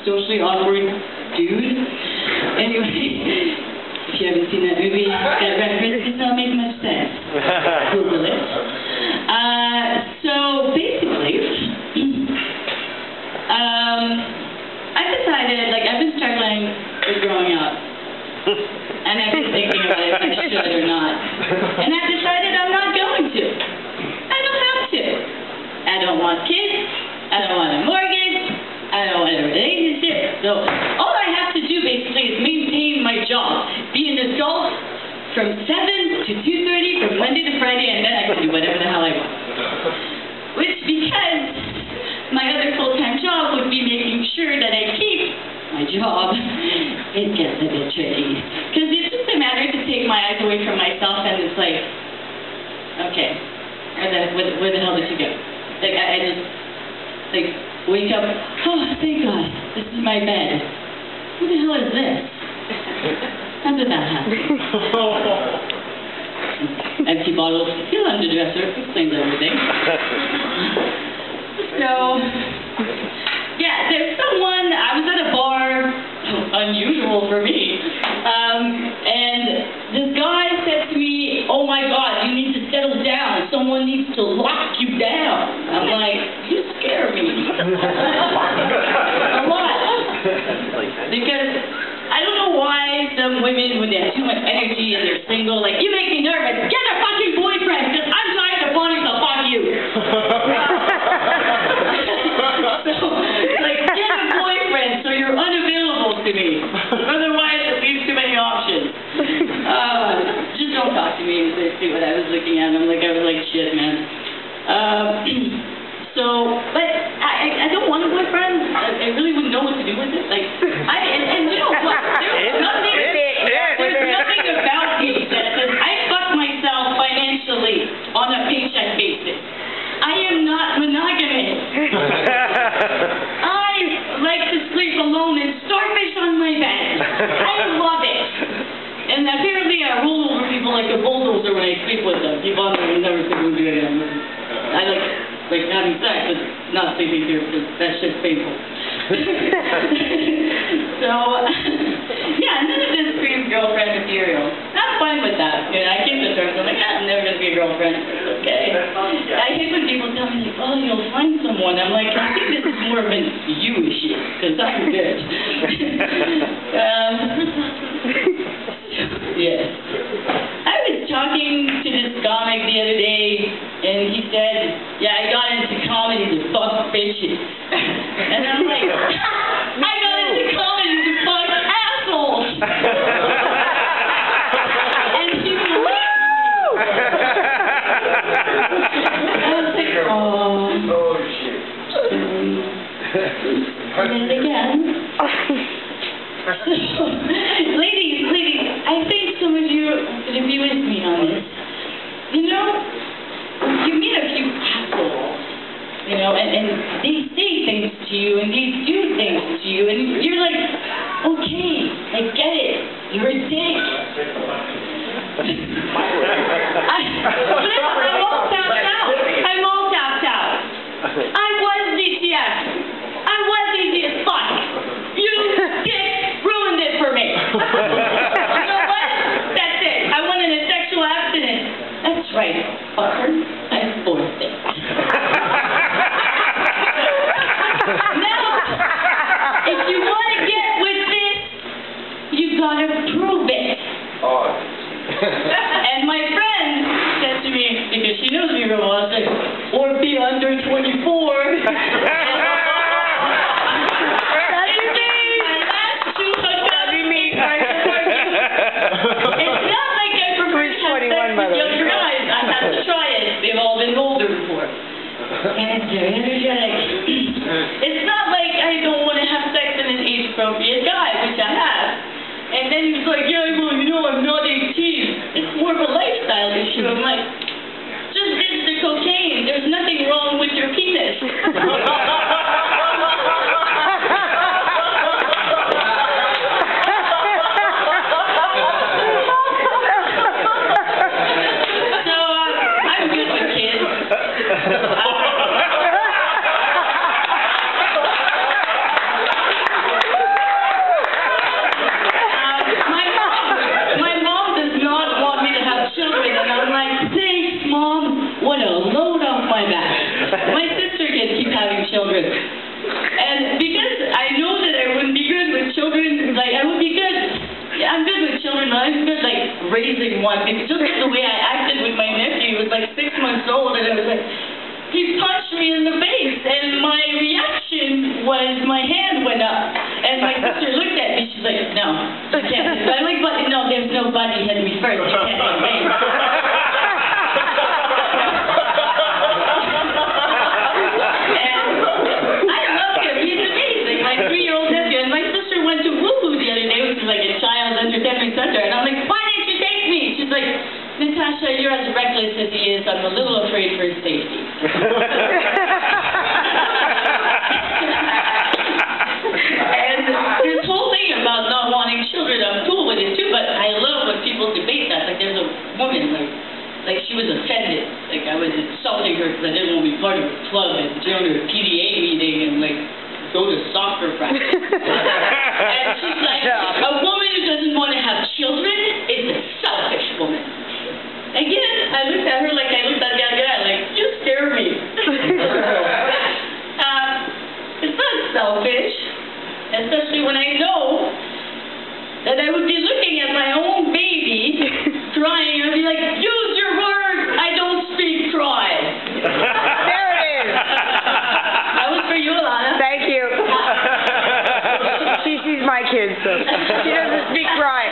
socially awkward dude. Anyway, if you haven't seen that movie, that reference does not make much sense. Google it. So basically, I decided, like, I've been struggling with growing up. And I've been thinking about if I should or not. And I've decided I'm not going to. I don't have to. I don't want kids. I don't want a mortgage. I don't want a relationship. So all I have to do basically is maintain my job. Be an adult from 7 to 2:30 from Monday to Friday, and then I can do whatever the hell I want. Which, because my other full-time job would be making sure that I keep my job, it gets a bit tricky. Because it's just a matter to take my eyes away from myself, and it's like, okay, where the hell did you go? Like, I just, like, wake up, oh, thank God, this is my bed. Who the hell is this? How did that happen? Empty bottles, still under the dresser, explains everything. So, yeah, there's someone, I was at a bar, unusual for me, and this guy said to me, oh my God, you need to settle down, someone needs to lock you down. I'm like, you scare me. A lot. Because I don't know why some women, when they have too much energy and they're single, like, you make me nervous, get a fucking boyfriend, because I'm trying to find to fuck you. So, like, get a boyfriend so you're unavailable to me. Otherwise, it leaves too many options. Just don't talk to me. See what I was looking at. I was like, shit, man. But I don't want a boyfriend. I really wouldn't know what to do with it. Like, and you know what? There's nothing about me that says I fuck myself financially on a paycheck basis. I am not monogamous. I like to sleep alone and starfish on my bed. I love it. And apparently I roll over people like a bulldozer when I sleep with them. People on there never think we'll do it again. I like having sex, but not sleeping here because that shit's painful. So, yeah, none of this screams girlfriend material. I'm fine with that. You know, I keep the terms. I'm like, I'm never going to be a girlfriend. Okay. I hate when people tell me, like, oh, you'll find someone. I'm like, I think this is more of an you issue, because I'm good. Yes. I was talking to this comic the other day, and he said, yeah, I got into comedy to fuck bitches. And I'm like, I got into comedy to fuck assholes. And he laughed. I was like, oh shit. And then again. Ladies, I think some of you would agree with me on this. You know, you meet a few assholes, you know, and they say things to you, and they do things to you, and you're like, okay, I get it, you're a dick. I'm all tapped out. I was DTS. I was easy as fuck. You dick ruined it for me. You know what? That's it. I wanted a sexual abstinence. That's right, fucker. I'm forced it. Now, if you want to get with this, you gotta prove it. And my friend said to me, because she knows me real well, said, or be under 24. Younger guys, I had to try it. They've all been older before. And it's very energetic. It's not like I don't want to have sex with an age-appropriate guy, which I have. And then he was like, yeah, well, you know, I'm not 18. It's more of a lifestyle issue. I'm like, just ditch the cocaine. There's nothing wrong with your penis. I'm good, like, raising one. Because just the way I acted with my nephew, he was like 6 months old, and I was like, he punched me in the face, and my reaction was my hand went up. And my sister looked at me, she's like, no, you can't. I'm like, but no, there's no buddy hit me first, you can't hit me. Center, and I'm like, why didn't you take me? She's like, Natasha, you're as reckless as he is. I'm a little afraid for his safety. And this whole thing about not wanting children, I'm cool with it too, but I love when people debate that. Like, there's a woman, like she was offended. Like, I was insulting her because I didn't want to be part of a club and join her PDA meeting and, like, go to soccer practice. And she's like, a woman who doesn't want to have children is a selfish woman. Again, I looked at her like I looked at that guy, like, you scare me. It's not selfish, especially when I know that I would be looking at my own baby crying and I'd be like, use your words, I don't speak cry. There it is. That was for you, Alana. Thank you. She sees my kids, so she doesn't speak cry.